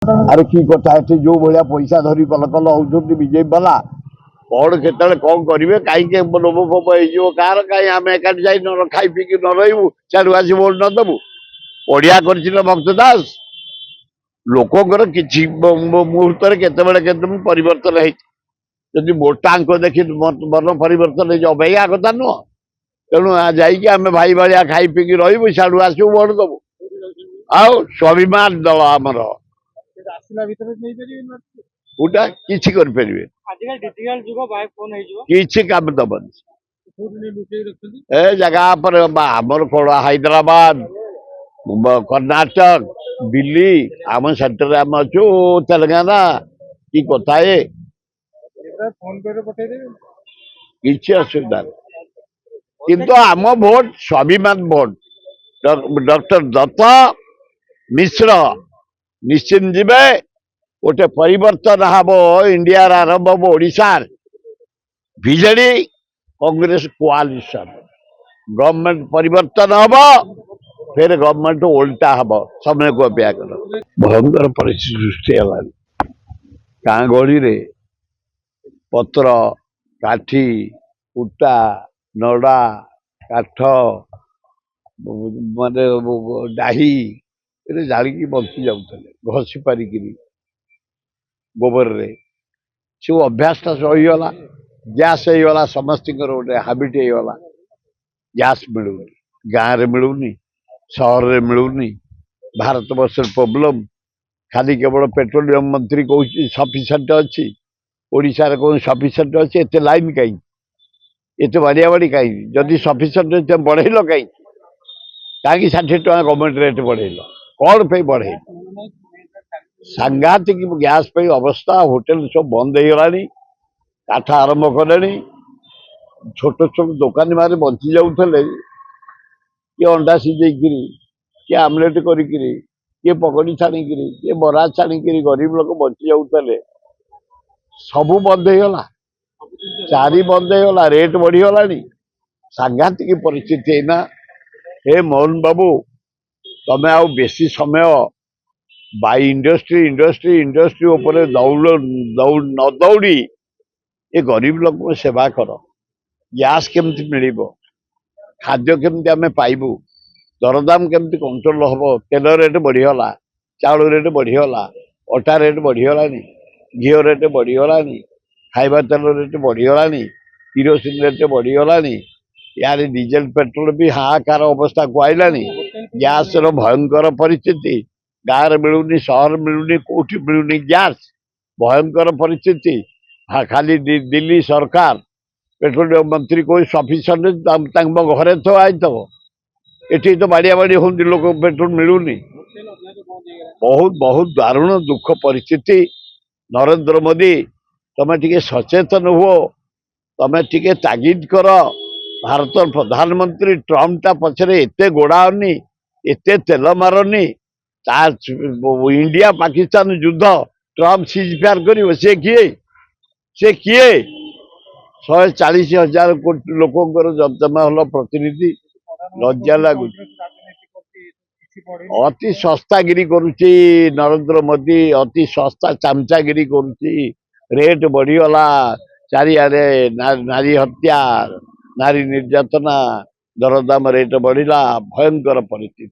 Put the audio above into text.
अरे की कथा एठी जो भलिया पैसा धरी कल कल होउछन्ति बीजेपी वाला कौन केतले कौन करिवे काई के लोभ फोभ हो कार काई आम एकाठी जाई न खाई पीकी न रहिबु चालू आसी वोट न देबु पड़िया कर भक्त दास लोकंर किछि मुहूर्त केतबेले केतम परिवर्तन है जदि मोटांक देखि मन परिवर्तन है अबैया कथा नुह तेणु जाइए आम भाई भाया खाई पीकी रहिबु साडू आसु वोट देबु आउ स्वाभिमान दल आमर गोटा किछि कर परिबे किछि काम दबन ए जगह पर आमर कोन हैदराबाद कर्नाटक दिल्ली आम सेंटर आम अच्छु तेलंगाना की कथा है किछि असुविधा किंतु आम भोट स्वाभिमान भोट डॉक्टर दत्त मिश्र निश्चिंत जीवे गोटे परिवर्तन हम इंडिया आरंभ हम ओडिशार बीजेडी कांग्रेस कोआलिशन गवर्नमेंट परिवर्तन हम फिर गवर्नमेंट उल्टा हम समय को अपेक्षा कर भयंकर परिस्थिति सृष्टि है गाँ गहली रे पत्र काठी कुटा नड़ा काठ माने डाही जाड़ी बंची जाऊे घसी पारिक गोबर रे सब अभ्यास रहीगला गैस होगा समस्त गोटे हाबिट होगा गैस मिलूनी गाँव में मिलूनी सहर में मिलूनी भारत वर्ष प्रोब्लेम खाली केवल पेट्रोलियम मंत्री कौन सफिसीयंट अच्छी ओडिशा कौन सफिसीयंट अच्छी एत लाइन कहीं एत बाड़िया बाड़ी कहीं जदि सफिसीयंट बढ़ेल कहीं कहीं 60 टका गवर्नमेंट रेट बढ़ेल कौन पे बढ़े सांघातिक गैस पे अवस्था होटेल सब बंद हो गलानी काठ आरंभ कले छोट छोट दुकानी मारे बंची जाऊे किए अंडा सीझेकि किए आमलेट करिकी किए पकड़ी छाणिक किए बरा छाणिक गरीब लोक बंची जाऊे सबू बंद हो गला चारी बंद हो गला रेट बढ़ीगला सांघातिक परिस्थिति है ना हे मोहन बाबू तमें आउ बेसी समय बाई इंडस्ट्री इंडस्ट्री इंडस्ट्री ऊपर दौड़ न दौड़ी ये गरीब लोक सेवा कर गैस केमती मिल खाद्य केमती आम पाइबू दरदाम केमती कंट्रोल हम तेल रेट बढ़ीगला चाउल रेट बढ़ीगला अटा रेट बढ़ीगला घी रेट बढ़ीगला खाइबा तेल रेट बढ़ीगला किरोसिन रेट बढ़ीगला यार डीजेल पेट्रोल भी हाहाकार अवस्था को आईलानी गैस रो भयंकर परिस्थिति गाँव मिलूनी सहर मिलूनी कौटी मिलूनी गैस भयंकर परिस्थिति हाँ खाली दिल्ली सरकार पेट्रोलियम मंत्री कोई सफिसीयंट घरे तो आई तो ये तो बाड़िया बाड़ी होती लोक पेट्रोल मिलूनी बहुत बहुत दारुण दुख परिस्थिति नरेंद्र मोदी तमें टिके सचेतन हुओ तमें टिके तागिद कर भारत प्रधानमंत्री ट्रम्प टा पछरे एते गोड़ाओनी एते तेल मारनी इंडिया पाकिस्तान युद्ध ट्रम्प सीजफायर कर से किए 140,000 कोटी लोकंर जमा हल प्रतिनिधि लज्जा लगुच अति सस्तागिरी करुच्ची नरेंद्र मोदी अति सस्ता चामचागिरी करुच्ची रेट बढ़ीगला चारिआडे नारी हत्या नारी निर्यातना दरदाम रेट बढ़िला भयंकर परिस्थिति।